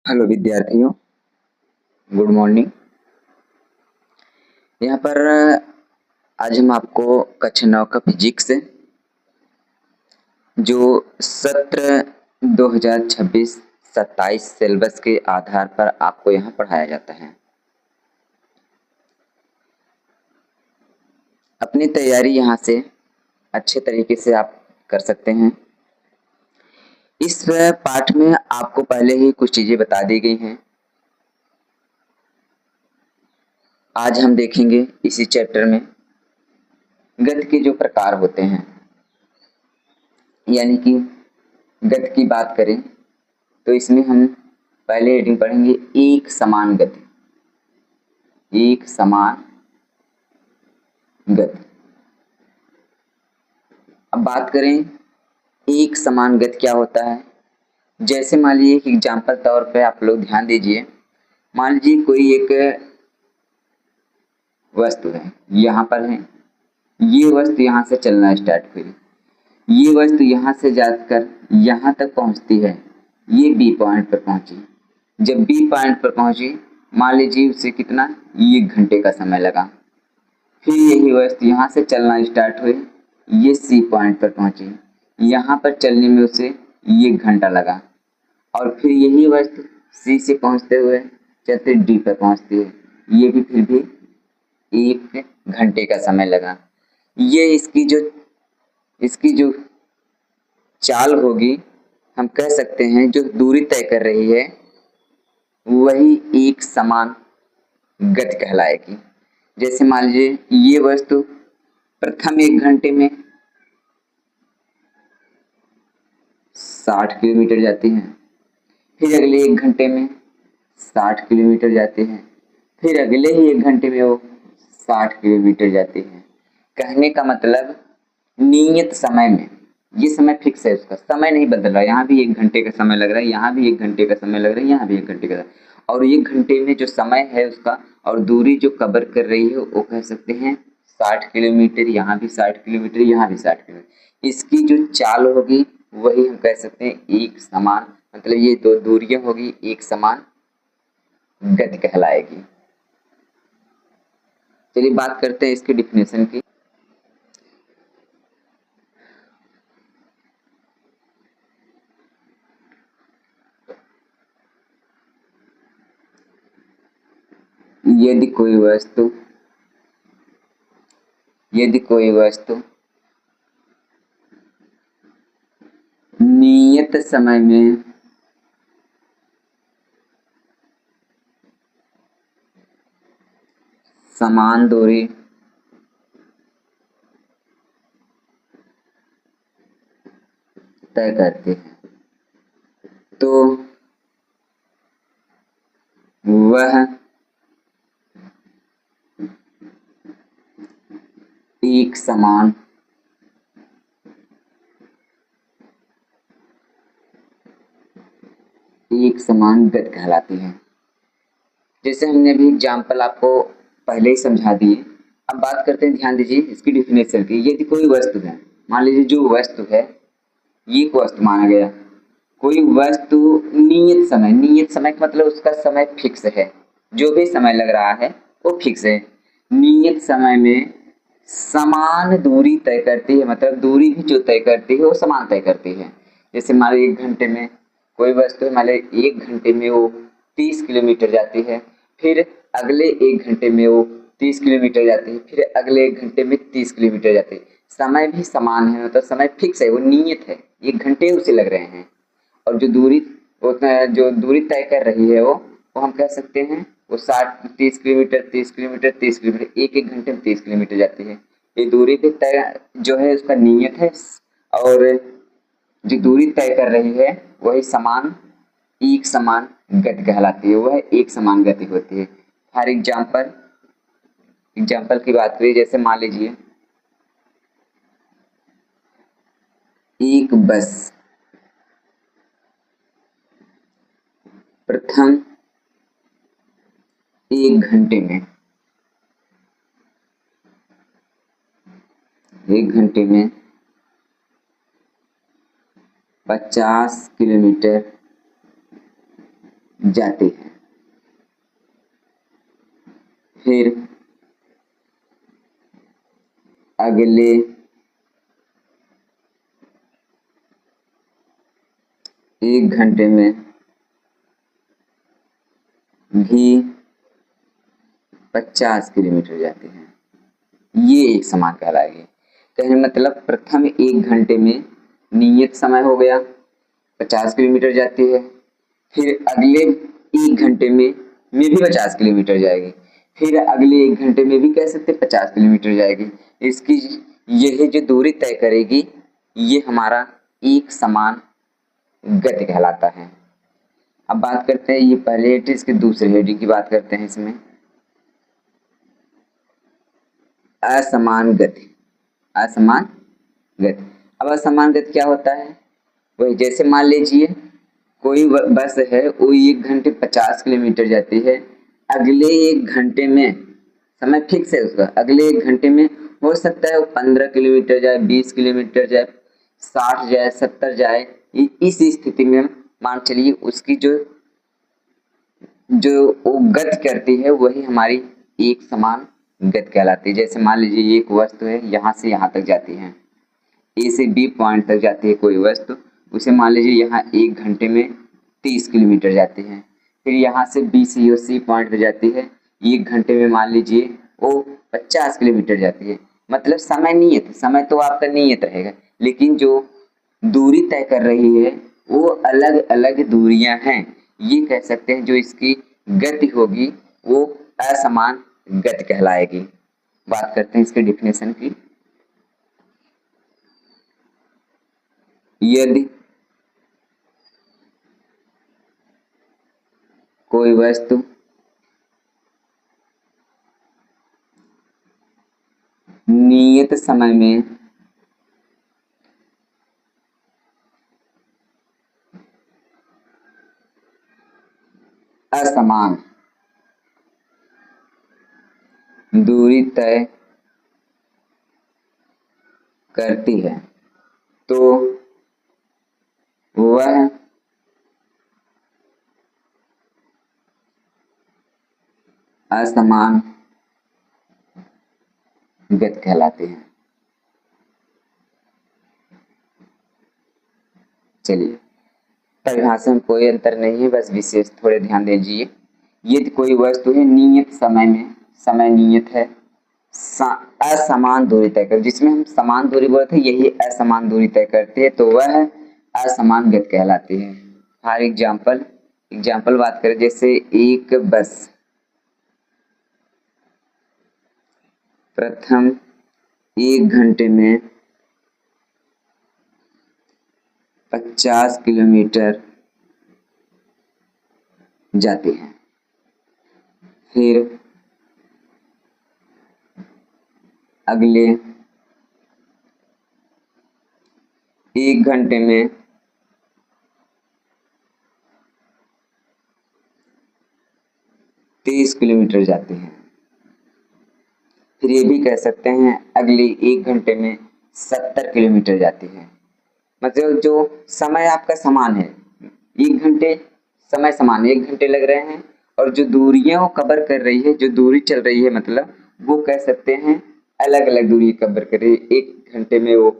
Hello विद्यार्थियों, good morning. यहाँ पर आज हम आपको कक्षा 9 का फिजिक्स जो सत्र 2026-27 सिलेबस के आधार पर आपको यहाँ पढ़ाया जाता है। अपनी तैयारी यहाँ से अच्छे तरीके से आप कर सकते हैं। इस पाठ में आपको पहले ही कुछ चीजें बता दी गई हैं। आज हम देखेंगे इसी चैप्टर में गति के जो प्रकार होते हैं, यानी कि गति की बात करें तो इसमें हम पहले हेडिंग पढ़ेंगे एक समान गति। एक समान गति। अब बात करें एक समान गति क्या होता है। जैसे मान लीजिए एक एग्जाम्पल तौर पे आप लोग ध्यान दीजिए। मान लीजिए कोई एक वस्तु है, यहाँ पर है, ये वस्तु यहाँ से चलना स्टार्ट हुई, ये वस्तु यहाँ से जाकर यहाँ तक पहुँचती है, ये बी पॉइंट पर पहुंची। जब बी पॉइंट पर पहुंची, मान लीजिए उसे कितना 1 घंटे का समय लगा। फिर यही वस्तु यहाँ से चलना स्टार्ट हुई, ये सी पॉइंट पर पहुंची, यहाँ पर चलने में उसे 1 घंटा लगा। और फिर यही वस्तु सी से पहुंचते हुए चलते डी पर पहुंचती है, ये भी फिर भी 1 घंटे का समय लगा। ये इसकी जो चाल होगी, हम कह सकते हैं जो दूरी तय कर रही है वही एक समान गति कहलाएगी। जैसे मान लीजिए ये वस्तु प्रथम 1 घंटे में 60 किलोमीटर जाती है, फिर अगले 1 घंटे में 60 किलोमीटर जाती है, फिर अगले ही 1 घंटे में वो 60 किलोमीटर जाती है। कहने का मतलब नियत समय में, ये समय फिक्स है, उसका समय नहीं बदल रहा। यहाँ भी 1 घंटे का समय लग रहा है, यहाँ भी 1 घंटे का समय लग रहा है, यहाँ भी 1 घंटे का। और 1 घंटे में जो समय है उसका और दूरी जो कवर कर रही है वो कह सकते हैं 60 किलोमीटर। यहाँ भी 60 किलोमीटर, यहाँ भी 60 किलोमीटर। इसकी जो चाल होगी वही हम कह सकते हैं एक समान, मतलब ये दो दूरियां होगी एक समान गति कहलाएगी। चलिए बात करते हैं इसकी डिफिनेशन की। यदि कोई वस्तु नियत समय में समान दूरी तय करती है तो वह एक समान गति कहलाती है। जैसे हमने अभी एग्जाम्पल आपको पहले ही समझा दिए। अब बात करते हैं, ध्यान दीजिए इसकी डिफिनेशन की। यदि कोई वस्तु है, मान लीजिए जो वस्तु है ये एक वस्तु माना गया, कोई वस्तु नियत समय का मतलब उसका समय फिक्स है, जो भी समय लग रहा है वो फिक्स है। नियत समय में समान दूरी तय करती है, मतलब दूरी भी जो तय करती है वो समान तय करती है। जैसे मान लो 1 घंटे में कोई वस्तु है, मान लो 1 घंटे में वो 30 किलोमीटर जाती है, फिर अगले 1 घंटे में वो 30 किलोमीटर जाती है, फिर अगले 1 घंटे में 30 किलोमीटर जाती है। समय भी समान है, मतलब समय फिक्स है, वो नियत है, 1 घंटे उसे लग रहे हैं। और जो दूरी तय कर रही है वो हम कह सकते हैं वो 30 किलोमीटर 30 किलोमीटर 30 किलोमीटर, एक घंटे में 30 किलोमीटर जाती है। ये दूरी भी तय जो है उसका नियत है, और जो दूरी तय कर रही है वही एक समान गति कहलाती है, वह एक समान गति होती है। फॉर एग्जाम्पल की बात करें, जैसे मान लीजिए एक बस प्रथम 1 घंटे में 50 किलोमीटर जाती है। फिर अगले 1 घंटे में भी 50 किलोमीटर जाती है। ये एक समान कहलाएगी। कहने मतलब प्रथम 1 घंटे में नियत समय हो गया 50 किलोमीटर जाती है, फिर अगले 1 घंटे में भी 50 किलोमीटर जाएगी, फिर अगले 1 घंटे में भी कह सकते 50 किलोमीटर जाएगी। इसकी यह जो दूरी तय करेगी ये हमारा एक समान गति कहलाता है। अब बात करते हैं, ये पहले हेडिंग, इसके दूसरे हेडिंग की बात करते हैं। इसमें असमान गति। असमान गति, अब असमान गति क्या होता है? वही जैसे मान लीजिए कोई बस है वो 1 घंटे 50 किलोमीटर जाती है, अगले 1 घंटे में समय फिक्स है उसका, अगले 1 घंटे में हो सकता है वो 15 किलोमीटर जाए, 20 किलोमीटर जाए, 60 जाए, 70 जाए। इस स्थिति में मान चलिए उसकी जो वो गति करती है वही हमारी एक समान गति कहलाती है। जैसे मान लीजिए एक वस्तु है यहाँ से यहाँ तक जाती है, ए से बी पॉइंट तक जाती है कोई वस्तु, उसे मान लीजिए यहाँ 1 घंटे में 30 किलोमीटर जाती है। फिर यहाँ से बी से सी पॉइंट तक जाती है, 1 घंटे में मान लीजिए वो 50 किलोमीटर जाती है। मतलब समय नियत है, समय तो आपका नियत रहेगा, लेकिन जो दूरी तय कर रही है वो अलग अलग दूरियां हैं। ये कह सकते हैं जो इसकी गति होगी वो असमान गति कहलाएगी। बात करते हैं इसके डिफिनेशन की। यदि कोई वस्तु नियत समय में असमान दूरी तय करती है तो वह असमान गति कहलाती है। चलिए, परिभाषा में कोई अंतर नहीं है, बस विशेष थोड़े ध्यान दीजिए। यदि कोई वस्तु है नियत समय में, समय नियत है, असमान दूरी तय कर, जिसमें हम समान दूरी बोलते हैं यही असमान दूरी तय करती है तो वह असमान गति कहलाती है। फॉर एग्जाम्पल बात करें, जैसे एक बस प्रथम 1 घंटे में 50 किलोमीटर जाती है, फिर अगले 1 घंटे में 30 किलोमीटर जाती है, फिर ये भी कह सकते हैं अगले 1 घंटे में 70 किलोमीटर जाती है। मतलब जो समय आपका समान है, 1 घंटे समय समान है, 1 घंटे लग रहे हैं, और जो दूरियां वो कवर कर रही है, जो दूरी चल रही है, मतलब वो कह सकते हैं अलग अलग दूरी कवर कर रही है। 1 घंटे में वो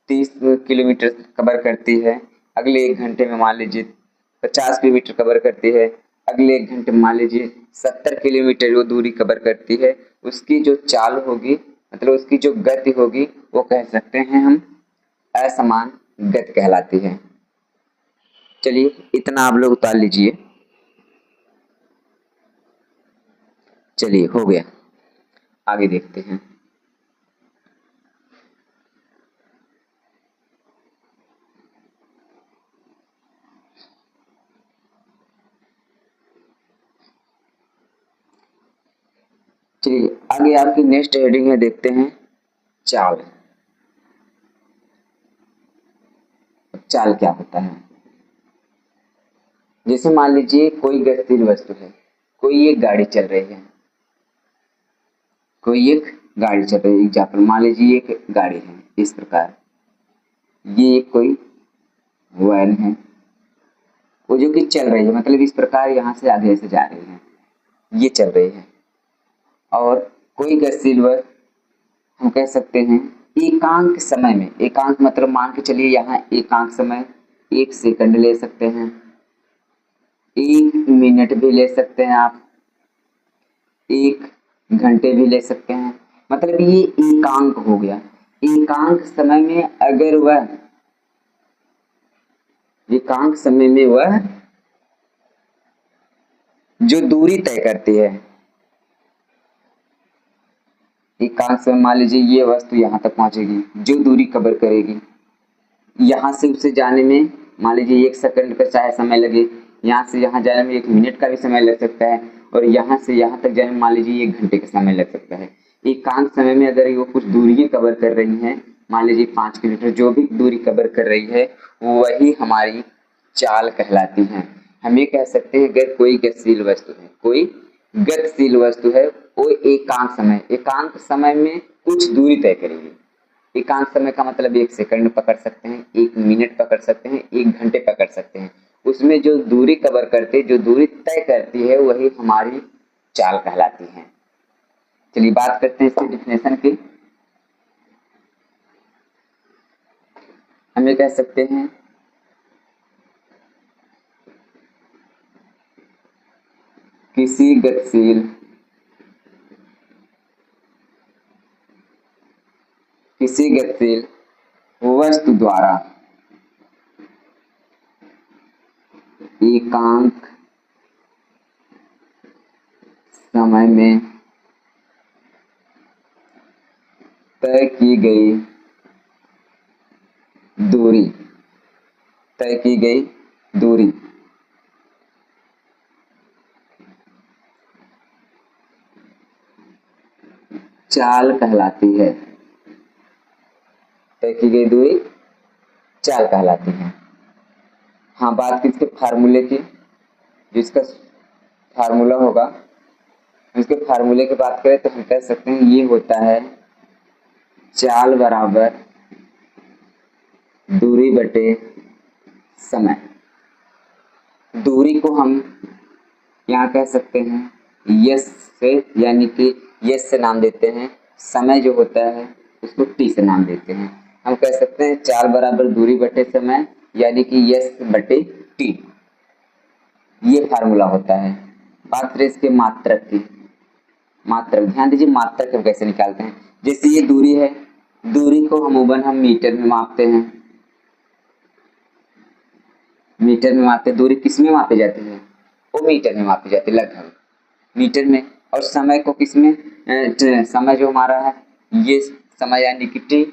30 किलोमीटर कवर करती है, अगले 1 घंटे में मान लीजिए 50 किलोमीटर कवर करती है, अगले 1 घंटे में मान लीजिए 70 किलोमीटर वो दूरी कवर करती है। उसकी जो चाल होगी, मतलब उसकी जो गति होगी, वो कह सकते हैं हम असमान गति कहलाती है। चलिए इतना आप लोग उतार लीजिए। चलिए हो गया, आगे देखते हैं। चलिए आगे आपकी नेक्स्ट हेडिंग है, देखते हैं चाल। चाल क्या होता है? जैसे मान लीजिए कोई गतिशील वस्तु है, कोई एक गाड़ी चल रही है, कोई एक गाड़ी चल रही है। एग्जाम्पल मान लीजिए एक गाड़ी है इस प्रकार, ये कोई वैन है, वो जो कि चल रही है, मतलब इस प्रकार यहाँ से आगे से जा रही है, ये चल रही है। और कोई गतिशील वस्तु हम कह सकते हैं एकांक समय में, एकांक मतलब मान के चलिए यहाँ एकांक समय 1 सेकंड ले सकते हैं, 1 मिनट भी ले सकते हैं आप, 1 घंटे भी ले सकते हैं, मतलब ये एकांक हो गया। एकांक समय में अगर वह, एकांक समय में वह जो दूरी तय करती है, एकांक समय मान लीजिए ये वस्तु यहाँ तक पहुंचेगी, जो दूरी कवर करेगी, यहाँ से उसे जाने में मान लीजिए 1 सेकंड का चाहे समय लगे, यहाँ से यहाँ जाने में 1 मिनट का भी समय लग सकता है, और यहाँ से यहाँ तक जाने में मान लीजिए 1 घंटे का समय लग सकता है। एकांक समय में अगर वो कुछ दूरी कवर कर रही है, मान लीजिए 5 किलोमीटर, जो भी दूरी कवर कर रही है वही हमारी चाल कहलाती है। हम ये कह सकते हैं अगर कोई गतिशील वस्तु है, कोई गतिशील वस्तु है, वो एकांक समय में कुछ दूरी तय करेगी। एकांक समय का मतलब 1 सेकंड पकड़ सकते हैं, 1 मिनट पकड़ सकते हैं, 1 घंटे पकड़ सकते हैं। उसमें जो दूरी कवर करते, जो दूरी तय करती है वही हमारी चाल कहलाती है। चलिए बात करते हैं इसकी डेफिनेशन की। हम ये कह सकते हैं किसी गतिशील वस्तु द्वारा एकांक समय में तय की गई दूरी चाल कहलाती है। तय की गई दूरी चाल कहलाती है। हाँ, बात की इसके फार्मूले की, जिसका फार्मूला होगा, इसके फार्मूले की बात करें तो हम कह सकते हैं ये होता है चाल बराबर दूरी बटे समय। दूरी को हम यहाँ कह सकते हैं यस से, यानी कि यस से नाम देते हैं, समय जो होता है उसको टी से नाम देते हैं। हम कह सकते हैं चाल बराबर दूरी बटे समय, यानी कि यस बटे टी, ये फार्मूला होता है। बात करें इसके मात्रक की, मात्रक ध्यान दीजिए, मात्रक हम कैसे निकालते हैं। जैसे ये दूरी है, दूरी को हम मीटर में मापते हैं, मीटर में मापते, दूरी किस में मापी जाती है, वो मीटर में मापी जाती है, लगभग मीटर में। और समय को किस में, समय जो हमारा है ये समय यानी कि टी,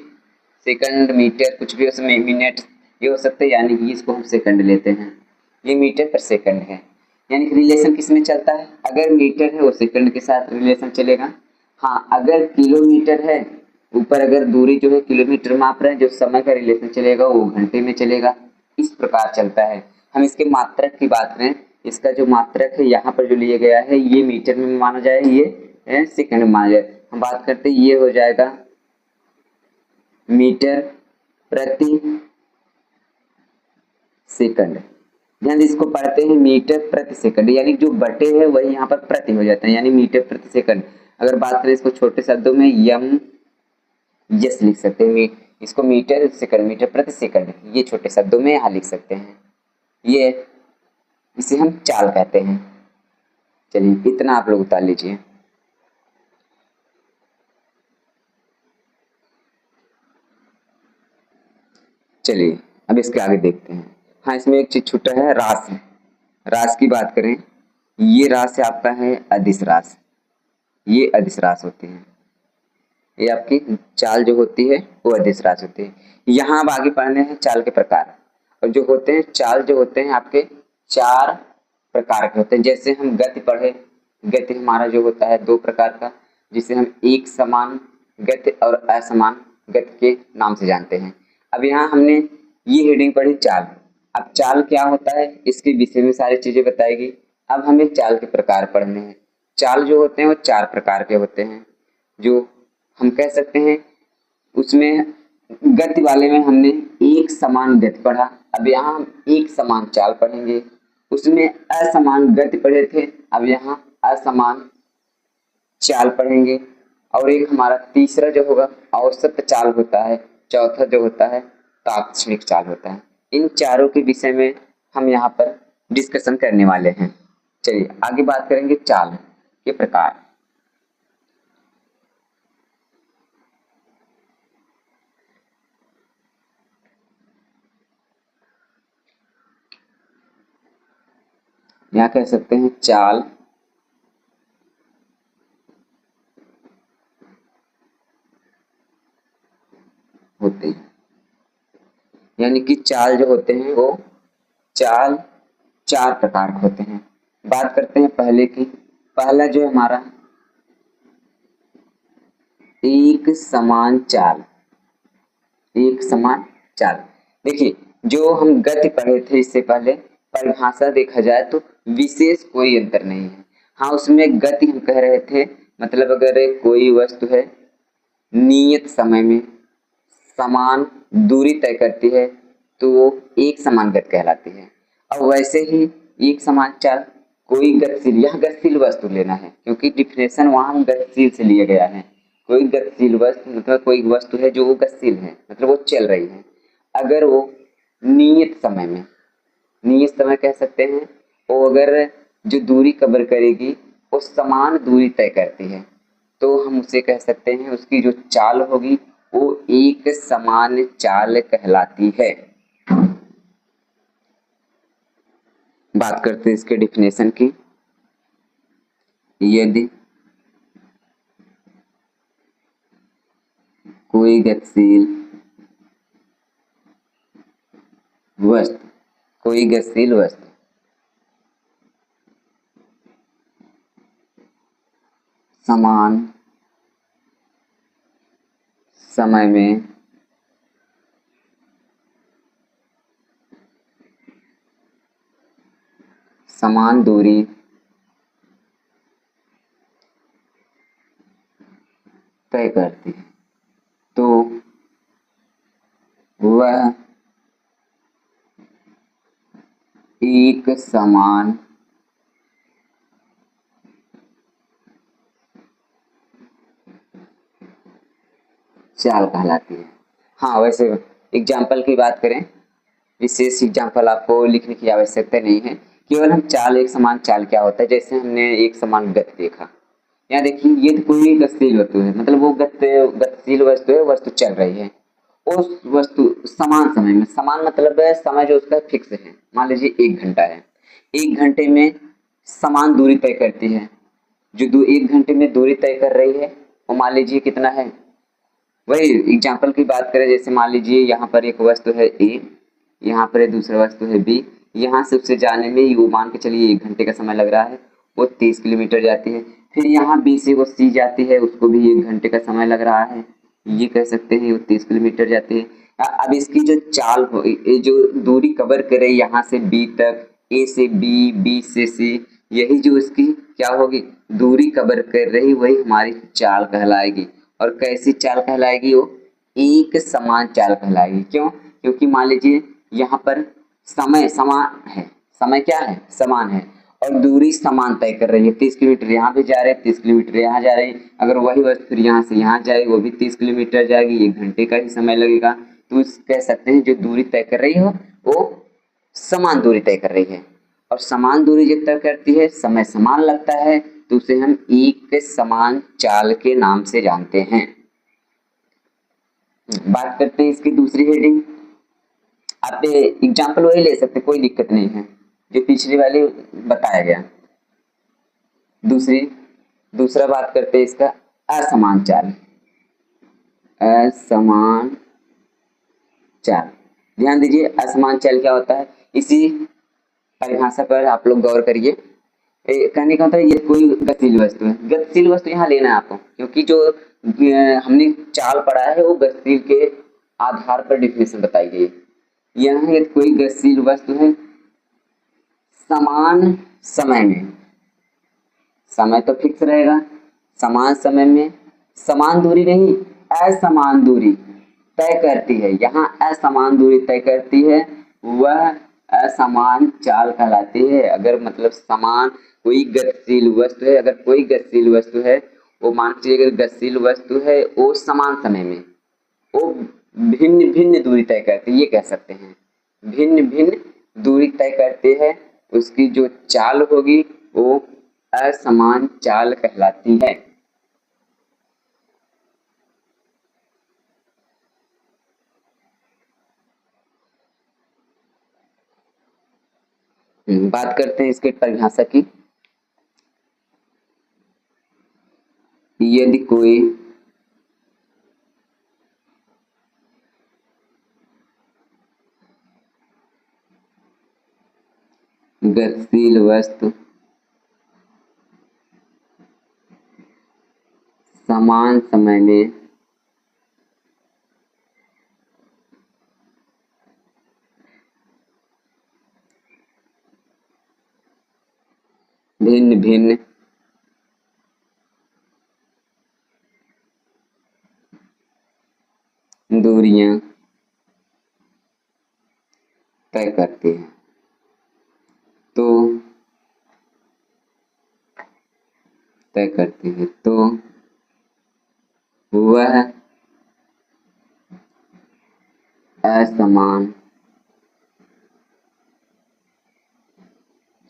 सेकंड मीटर कुछ भी उसमें मिनट ये हो सकते हैं, यानी कि इसको हम सेकंड लेते हैं, ये मीटर पर सेकंड है। यानी कि रिलेशन किस में चलता है, अगर मीटर है वो सेकंड के साथ रिलेशन चलेगा। हाँ, अगर किलोमीटर है, ऊपर अगर दूरी जो है किलोमीटर माप रहे हैं, जो समय का रिलेशन चलेगा वो घंटे में चलेगा। इस प्रकार चलता है। हम इसके मात्रक की बात करें, इसका जो मात्रक है यहाँ पर जो लिया गया है ये मीटर में माना जाए, ये सेकंड में माना जाए। हम बात करते हैं ये हो जाएगा मीटर प्रति सेकंड। ध्यान इसको पढ़ते हैं मीटर प्रति सेकंड, यानी जो बटे है वही यहाँ पर प्रति हो जाता है, यानी मीटर प्रति सेकंड। अगर बात करें इसको छोटे शब्दों में यम यस लिख सकते हैं, इसको मीटर सेकंड, मीटर प्रति सेकंड, ये छोटे शब्दों में यहाँ लिख सकते हैं। ये इसे हम चाल कहते हैं। चलिए इतना आप लोग उतार लीजिए। चलिए अब इसके आगे देखते हैं। हाँ, इसमें एक चीज छूटा है, राशि। राशि की बात करें, ये राशि आपका है अदिश राशि, ये अदिश राशि होती है, ये आपकी चाल जो होती है वो अदिश राशि होती है। यहाँ अब आगे पढ़ने हैं चाल के प्रकार, और जो होते हैं चाल जो होते हैं आपके 4 प्रकार के होते हैं। जैसे हम गति पढ़े, गति हमारा जो होता है 2 प्रकार का, जिसे हम एक समान गति और असमान गति के नाम से जानते हैं। अब यहाँ हमने ये हेडिंग पढ़ी चाल। अब चाल क्या होता है इसके विषय में सारी चीजें बताएगी। अब हमें चाल के प्रकार पढ़ने हैं। चाल जो होते हैं वो 4 प्रकार के होते हैं, जो हम कह सकते हैं। उसमें गति वाले में हमने एक समान गति पढ़ा, अब यहाँ हम एक समान चाल पढ़ेंगे। उसमें असमान गति पढ़े थे, अब यहाँ असमान चाल पढ़ेंगे। और एक हमारा तीसरा जो होगा औसत चाल होता है, चौथा जो होता है ताक्षणिक चाल होता है। इन चारों के विषय में हम यहाँ पर डिस्कशन करने वाले हैं। चलिए आगे बात करेंगे चाल के प्रकार। यहाँ कह सकते हैं चाल होते हैं, यानी कि चाल जो होते हैं वो चाल 4 प्रकार के होते हैं। बात करते हैं पहले की। पहला जो है हमारा एक समान चाल। एक समान चाल, देखिए जो हम गति पढ़े थे इससे पहले, परिभाषा देखा जाए तो विशेष कोई अंतर नहीं है। हाँ उसमें गति हम कह रहे थे, मतलब अगर कोई वस्तु है नियत समय में समान दूरी तय करती है तो वो एक समान गति कहलाती है। अब वैसे ही एक समान चाल कोई गतिशील, यहाँ गतिशील वस्तु लेना है क्योंकि डिफिनेशन वहां हम गतिशील से लिया गया है। कोई गतिशील वस्तु मतलब कोई वस्तु है जो वो गतिशील है, मतलब वो चल रही है। अगर वो नियत समय में, नियत समय कह सकते हैं, वो अगर जो दूरी कवर करेगी वो समान दूरी तय करती है तो हम उसे कह सकते हैं उसकी जो चाल होगी वो एक समान चाल कहलाती है। बात करते हैं इसके डिफिनेशन की। यदि कोई गतिशील वस्तु, कोई गतिशील वस्तु समान समय में समान दूरी तय करती है तो वह एक समान चाल कहलाती है। हाँ वैसे एग्जाम्पल की बात करें, विशेष एग्जाम्पल आपको लिखने की आवश्यकता नहीं है, केवल हम चाल एक समान चाल क्या होता है, जैसे हमने एक समान गति देखा। यहाँ देखिए ये कोई गतिशील वस्तु है, मतलब वो गतिशील वस्तु है, वस्तु चल रही है। उस वस्तु समान समय में, समान मतलब है समय जो उसका फिक्स है, मान लीजिए 1 घंटा है, 1 घंटे में समान दूरी तय करती है। जो 1 घंटे में दूरी तय कर रही है वो मान लीजिए कितना है, वही एग्जाम्पल की बात करें, जैसे मान लीजिए यहाँ पर एक वस्तु है ए, यहाँ पर एक दूसरा वस्तु है बी, यहाँ से उससे जाने में वो मान के चलिए 1 घंटे का समय लग रहा है, वो 30 किलोमीटर जाती है। फिर यहाँ बी से वो सी जाती है, उसको भी 1 घंटे का समय लग रहा है, ये कह सकते हैं वो 30 किलोमीटर जाती है। अब इसकी जो चाल हो, जो दूरी कवर करे यहाँ से बी तक, ए से बी, बी से सी, यही जो इसकी क्या होगी दूरी कवर कर रही, वही हमारी चाल कहलाएगी। और कैसी चाल कहलाएगी, वो एक समान चाल कहलाएगी। क्यों? क्योंकि मान लीजिए यहाँ पर समय समान है, समय क्या है समान है, और दूरी समान तय कर रही है। 30 किलोमीटर यहाँ भी जा रहे हैं, 30 किलोमीटर यहाँ जा रहे हैं। अगर वही वस्तु फिर यहाँ से यहाँ जाएगी, वो भी 30 किलोमीटर जाएगी, 1 घंटे का ही समय लगेगा। तो कह सकते हैं जो दूरी तय कर रही हो वो समान दूरी तय कर रही है, और समान दूरी जब तय करती है, समय समान लगता है, तो उसे हम एक समान चाल के नाम से जानते हैं। बात करते हैं इसकी दूसरी हेडिंग। आप एग्जाम्पल वही ले सकते, कोई दिक्कत नहीं है, जो पिछली वाली बताया गया। दूसरा बात करते हैं इसका असमान चाल। असमान चाल, ध्यान दीजिए असमान चाल क्या होता है, इसी परिभाषा पर आप लोग गौर करिए। कहने का मतलब ये कोई गतिशील वस्तु है, गतिशील वस्तु यहाँ लेना है आपको, क्योंकि जो हमने चाल पढ़ा है वो गतिशील के आधार पर डिफिनेशन बताई गई है। यहाँ एक कोई गतिशील वस्तु है समान समय में, समय तो फिक्स रहेगा, समान समय में समान दूरी नहीं असमान दूरी तय करती है। यहाँ असमान दूरी तय करती है, वह असमान चाल कहलाती है। अगर मतलब समान कोई गतिशील वस्तु है, अगर कोई गतिशील वस्तु है, वो मान लीजिए अगर गतिशील वस्तु है वो समान समय में वो भिन्न भिन्न दूरी तय करती है, ये कह सकते हैं भिन्न भिन्न दूरी तय करते हैं, उसकी जो चाल होगी वो असमान चाल कहलाती है। बात करते हैं इसके परिभाषा की। यदि कोई गतिशील वस्तु समान समय में भिन्न भिन्न दूरियां तय करती है तो वह असमान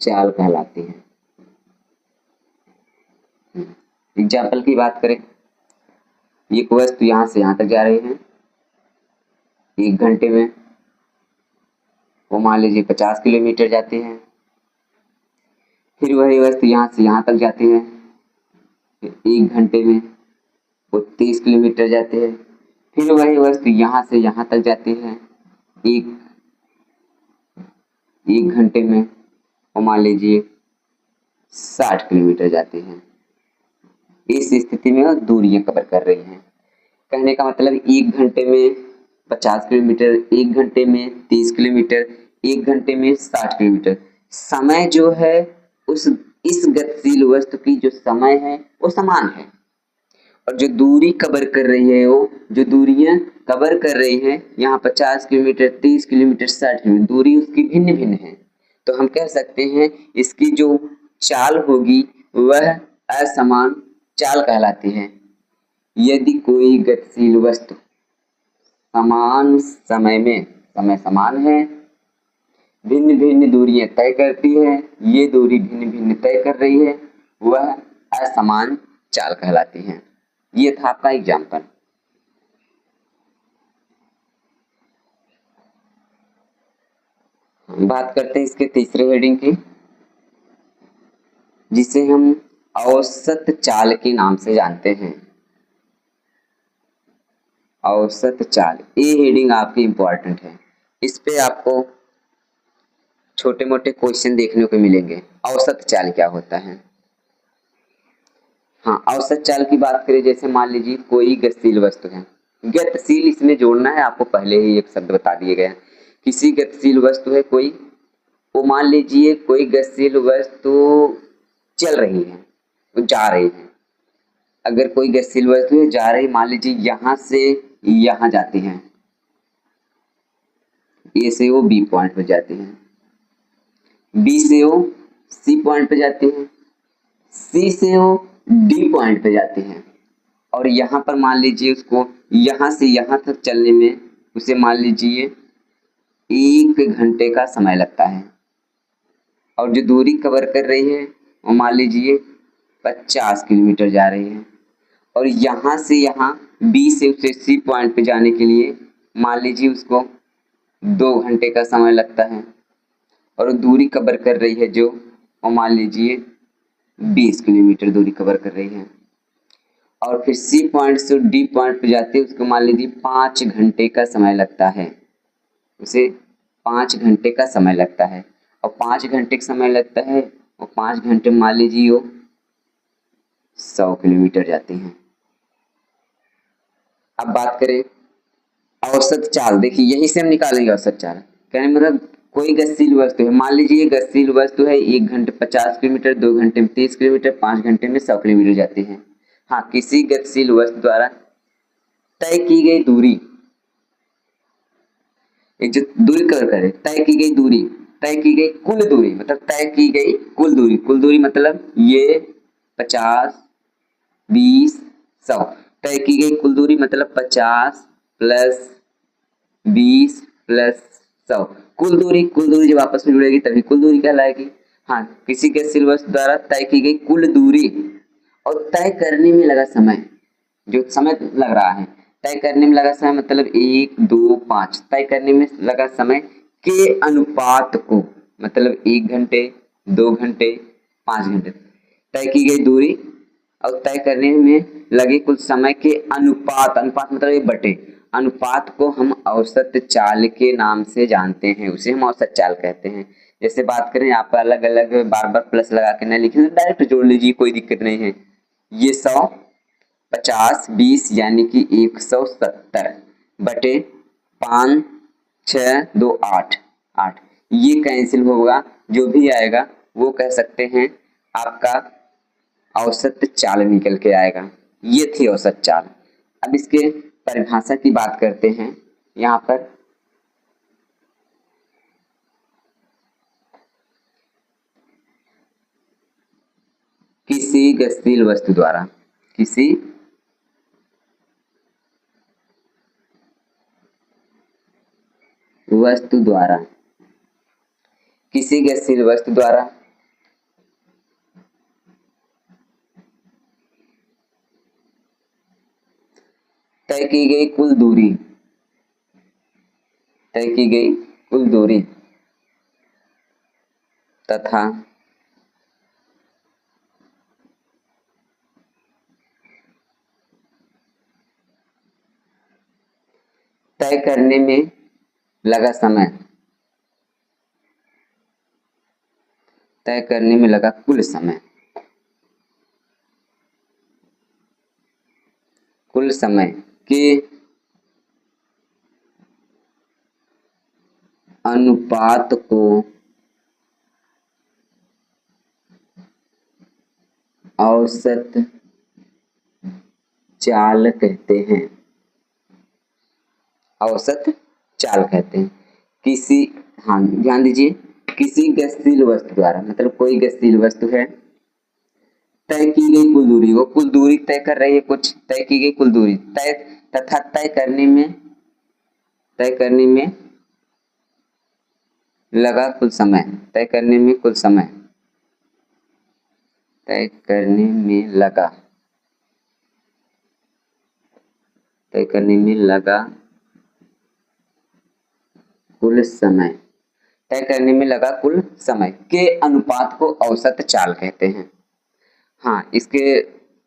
चाल कहलाती है। एग्जाम्पल की बात करें, एक वस्तु यहाँ से यहाँ तक जा रही है 1 घंटे में, वो मान लीजिए 50 किलोमीटर जाती है। फिर वही वस्तु यहाँ से यहाँ तक जाती है 1 घंटे में, वो 30 किलोमीटर जाती है। फिर वही वस्तु यहाँ से यहाँ तक जाती है एक घंटे में, वो मान लीजिए 60 किलोमीटर जाती है। इस स्थिति में वो दूरियां कवर कर रही हैं। कहने का मतलब 1 घंटे में 50 किलोमीटर, 1 घंटे में 30 किलोमीटर, 1 घंटे में 60 किलोमीटर। समय जो है उस इस गतिशील वस्तु की जो समय है वो समान है, और जो दूरी कवर कर रही है वो जो दूरियां कवर कर रही है यहाँ 50 किलोमीटर, 30 किलोमीटर, 60 किलोमीटर, दूरी उसकी भिन्न भिन्न है। तो हम कह सकते हैं इसकी जो चाल होगी वह असमान चाल कहलाती है। यदि कोई गतिशील वस्तु समान समय में, समय समान है, भिन्न भिन्न दूरियां तय करती है, ये दूरी भिन्न भिन्न तय कर रही है, वह असमान चाल कहलाती है। ये था आपका एग्जाम्पल। बात करते हैं इसके तीसरे हेडिंग की, जिसे हम औसत चाल के नाम से जानते हैं। औसत चाल, ये हेडिंग आपकी इंपॉर्टेंट है। इस पे आपको छोटे मोटे क्वेश्चन देखने को मिलेंगे। औसत चाल क्या होता है? हाँ, औसत चाल की बात करें, जैसे मान लीजिए कोई गतिशील वस्तु है, गतिशील इसमें जोड़ना है आपको, पहले ही एक शब्द बता दिए गए। किसी गतिशील वस्तु है कोई, वो मान लीजिए कोई गतिशील वस्तु चल रही है, वो जा रही है। अगर कोई गतिशील वस्तु है जा रही, मान लीजिए यहाँ से यहाँ जाती है, ए से वो बी पॉइंट पे जाती है, बी से वो सी पॉइंट पे जाती है, सी से वो डी पॉइंट पे जाती है, और यहाँ पर मान लीजिए उसको यहाँ से यहाँ तक चलने में उसे मान लीजिए 1 घंटे का समय लगता है, और जो दूरी कवर कर रही है वो मान लीजिए 50 किलोमीटर जा रही है, और यहाँ से यहाँ बी से उसे सी पॉइंट पे जाने के लिए मान लीजिए उसको 2 घंटे का समय लगता है, और दूरी कवर कर रही है जो वो मान लीजिए 20 किलोमीटर दूरी कवर कर रही है, और फिर सी पॉइंट से डी पॉइंट पे जाते उसको मान लीजिए 5 घंटे का समय लगता है, उसे 5 घंटे का समय लगता है, और 5 घंटे का समय लगता है और 5 घंटे मान लीजिए वो 100 किलोमीटर जाती हैं। अब बात करें औसत चाल, देखिए यही से हम निकालेंगे औसत चाल। कहने मतलब कोई गतिशील वस्तु है, मान लीजिए गतिशील वस्तु है 1 घंटे 50 किलोमीटर, 2 घंटे में 30 किलोमीटर, 5 घंटे में 100 किलोमीटर जाती है। हाँ, किसी गतिशील वस्तु द्वारा तय की गई दूरी, एक जो दूरी कवर करे, तय की गई दूरी तय की गई कुल दूरी, मतलब तय की गई कुल दूरी, कुल दूरी मतलब ये 50, 20, 100, तय की गई कुल दूरी मतलब 50 प्लस 20 प्लस 100, कुल दूरी जब आपस में जुड़ेगी तभी कुल दूरी कहलाएगी। हाँ, किसी गतिशील वस्तु द्वारा तय की गई कुल दूरी और तय करने में लगा समय, जो समय लग रहा है, तय करने में लगा समय मतलब 1, 2, 5, तय करने में लगा समय के अनुपात को, मतलब 1 घंटे, 2 घंटे, 5 घंटे, तय की गई दूरी और तय करने में लगे कुल समय के अनुपात, अनुपात मतलब ये बटे, अनुपात को हम औसत चाल के नाम से जानते हैं, उसे हम औसत चाल कहते हैं। जैसे बात करें यहाँ पर अलग अलग बार बार प्लस लगा के नहीं लिखें, डायरेक्ट जोड़ लीजिए, कोई दिक्कत नहीं है। ये 100, 50, 20 यानी कि 170 बटे 5, 6, 2, 8, 8, ये कैंसिल होगा, जो भी आएगा वो कह सकते हैं आपका औसत चाल निकल के आएगा। ये थी औसत चाल। अब इसके परिभाषा की बात करते हैं। यहाँ पर किसी गतिशील वस्तु द्वारा, किसी वस्तु द्वारा, किसी गतिशील वस्तु द्वारा तय की गई कुल दूरी, तय की गई कुल दूरी तथा तय करने में लगा समय, तय करने में लगा कुल समय, कुल समय के अनुपात को औसत चाल कहते हैं, औसत चाल कहते हैं। किसी, हाँ ध्यान दीजिए, किसी गतिशील वस्तु द्वारा मतलब कोई गतिशील वस्तु है, तय की गई कुल दूरी, वो कुल दूरी तय कर रही है, कुछ तय की गई कुल दूरी तय तथा तय करने में लगा कुल समय, तय करने में कुल समय, तय करने में लगा, तय करने में लगा कुल समय, तय करने में लगा कुल समय के अनुपात को औसत चाल कहते हैं। हाँ, इसके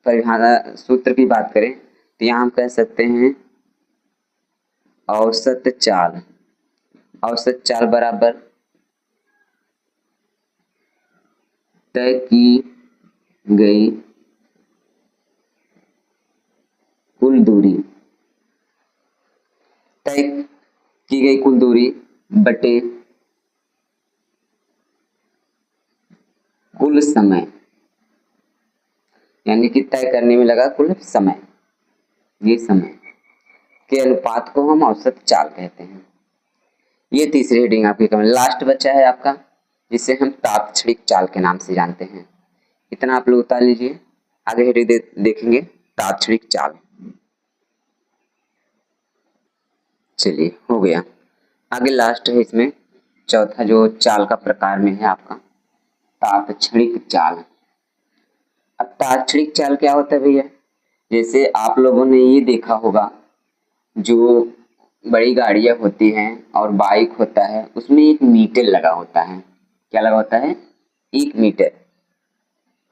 परिभाषा सूत्र की बात करें तो यहाँ हम कह सकते हैं औसत चाल, औसत चाल बराबर तय की गई कुल दूरी, तय की गई कुल दूरी बटे कुल समय, यानी कि तय करने में लगा कुल समय, ये समय के अनुपात को हम औसत चाल कहते हैं। ये तीसरी हेडिंग आपकी कम, लास्ट बचा है आपका जिसे हम तात्क्षणिक चाल के नाम से जानते हैं। इतना आप लोग उतार लीजिए, आगे हेडिंग देखेंगे तात्क्षणिक चाल। चलिए हो गया, आगे लास्ट है इसमें चौथा जो चाल का प्रकार में है आपका तात्क्षणिक चाल। अब तात्क्षणिक चाल क्या होता है भैया, जैसे आप लोगों ने ये देखा होगा जो बड़ी गाड़ियां होती हैं और बाइक होता है उसमें एक मीटर लगा होता है, क्या लगा होता है, एक मीटर।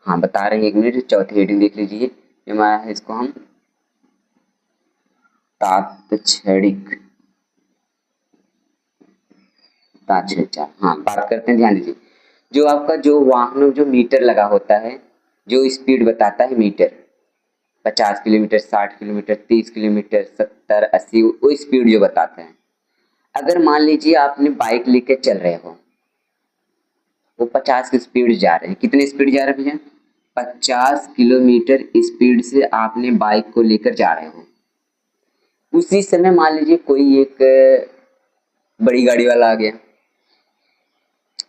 हाँ बता रहे हैं, एक मिनट, चौथी हेडिंग देख लीजिए, हमारा है इसको हम तात्क्षणिक, तात्क्षणिक चाल। हाँ बात करते हैं, ध्यान दीजिए, जो आपका जो वाहनों जो मीटर लगा होता है, जो स्पीड बताता है मीटर, 50 किलोमीटर, 60 किलोमीटर, 30 किलोमीटर, 70, 80, वो स्पीड जो बताते हैं। अगर मान लीजिए आपने बाइक लेके चल रहे हो, वो 50 की स्पीड जा रहे हैं, कितने स्पीड जा रहे हैं भैया, 50 किलोमीटर स्पीड से आपने बाइक को लेकर जा रहे हो। उसी समय मान लीजिए कोई एक बड़ी गाड़ी वाला आ गया,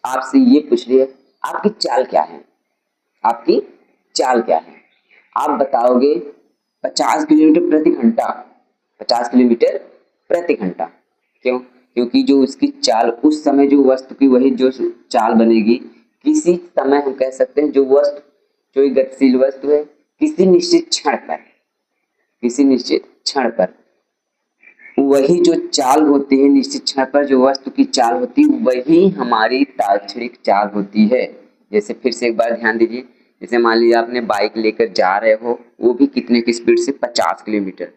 आपसे ये पूछ रही है आपकी चाल क्या है, आपकी चाल क्या है। आप बताओगे 50 किलोमीटर प्रति घंटा, 50 किलोमीटर प्रति घंटा। क्यों? क्योंकि जो उसकी चाल उस समय जो वस्तु की वही जो चाल बनेगी किसी समय, हम कह सकते हैं जो वस्तु, जो एक गतिशील वस्तु है किसी निश्चित क्षण पर, किसी निश्चित क्षण पर वही जो चाल होती है, निश्चित क्षण पर जो वस्तु की चाल होती है वही हमारी ताक्षणिक चाल होती है। जैसे फिर से एक बार ध्यान दीजिए, जैसे मान लीजिए आपने बाइक लेकर जा रहे हो, वो भी कितने की स्पीड से, 50 किलोमीटर,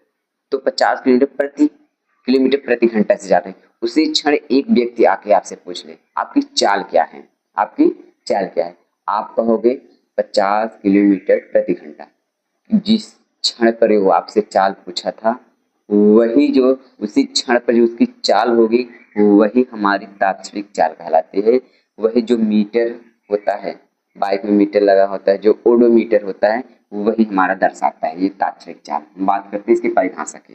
तो 50 किलोमीटर प्रति घंटा से जा रहे हैं। उसी क्षण एक व्यक्ति आके आपसे पूछ ले आपकी चाल क्या है, आपकी चाल क्या है, आप कहोगे 50 किलोमीटर प्रति घंटा। जिस क्षण पर वो आपसे चाल पूछा था वही जो उसी क्षण पर जो उसकी चाल होगी वही हमारी ताक्षणिक चाल कहलाती है। वही जो मीटर होता है, बाइक में मीटर लगा होता है, जो ओडोमीटर होता है वही हमारा दर्शाता है ये ताक्षणिक चाल। हम बात करते हैं इसकी परिभाषा की।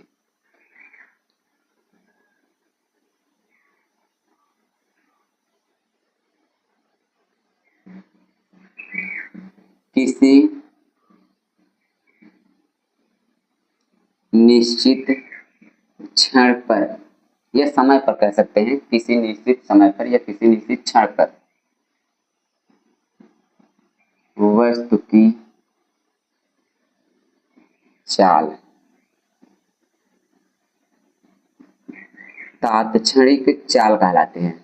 किसी निश्चित क्षण पर या समय पर कह सकते हैं, किसी निश्चित समय पर या किसी निश्चित क्षण पर वस्तु की चाल तात्क्षणिक चाल कहलाते हैं।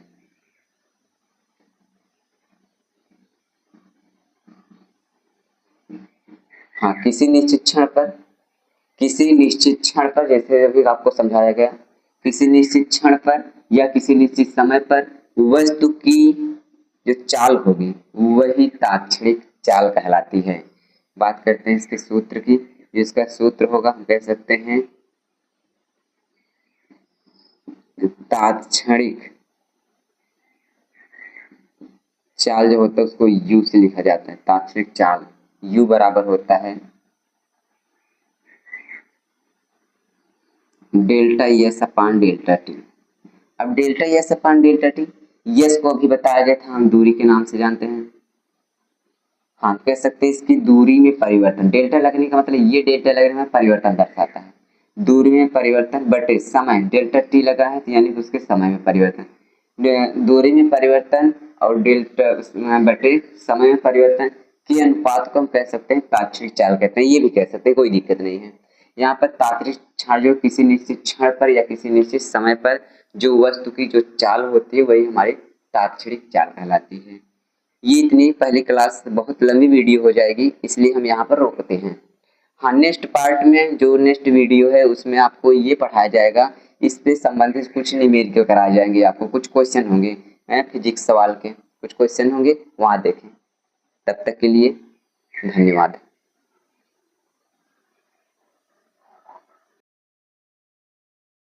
हाँ, किसी निश्चित क्षण पर, किसी निश्चित क्षण पर, जैसे अभी आपको समझाया गया, किसी निश्चित क्षण पर या किसी निश्चित समय पर वस्तु की जो चाल होगी वही ताक्षणिक चाल कहलाती है। बात करते हैं इसके सूत्र की। जिसका सूत्र होगा हम कह सकते हैं तात्क्षणिक चाल जो होता है उसको यू से लिखा जाता है। तात्क्षणिक चाल यू बराबर होता है delta s upon delta t. अब delta s upon delta t, s को अभी बताया गया था, हम दूरी के नाम से जानते हैं। हाँ, कह सकते हैं इसकी दूरी में परिवर्तन, डेल्टा लगने का मतलब ये डेल्टा लगने में परिवर्तन दर्शाता है। दूरी में परिवर्तन बटे समय, डेल्टा टी लगा है तो यानी कि उसके समय में परिवर्तन, दूरी में परिवर्तन और डेल्टा बटे समय में परिवर्तन के अनुपात को हम कह सकते हैं तात्क्षणिक चाल कहते हैं। ये भी कह सकते हैं, कोई दिक्कत नहीं है। यहाँ पर तात्क्षणिक चाल जो किसी निश्चित क्षण पर या किसी निश्चित समय पर जो वस्तु की जो चाल होती है वही हमारी तात्क्षणिक चाल कहलाती है। ये इतनी पहली क्लास बहुत लंबी वीडियो हो जाएगी, इसलिए हम यहाँ पर रोकते हैं। हाँ, नेक्स्ट पार्ट में जो नेक्स्ट वीडियो है उसमें आपको ये पढ़ाया जाएगा, इससे संबंधित कुछ न्यूमेरिकल कराए जाएंगे, आपको कुछ क्वेश्चन होंगे फिजिक्स सवाल के कुछ क्वेश्चन होंगे, वहाँ देखें। तब तक के लिए धन्यवाद।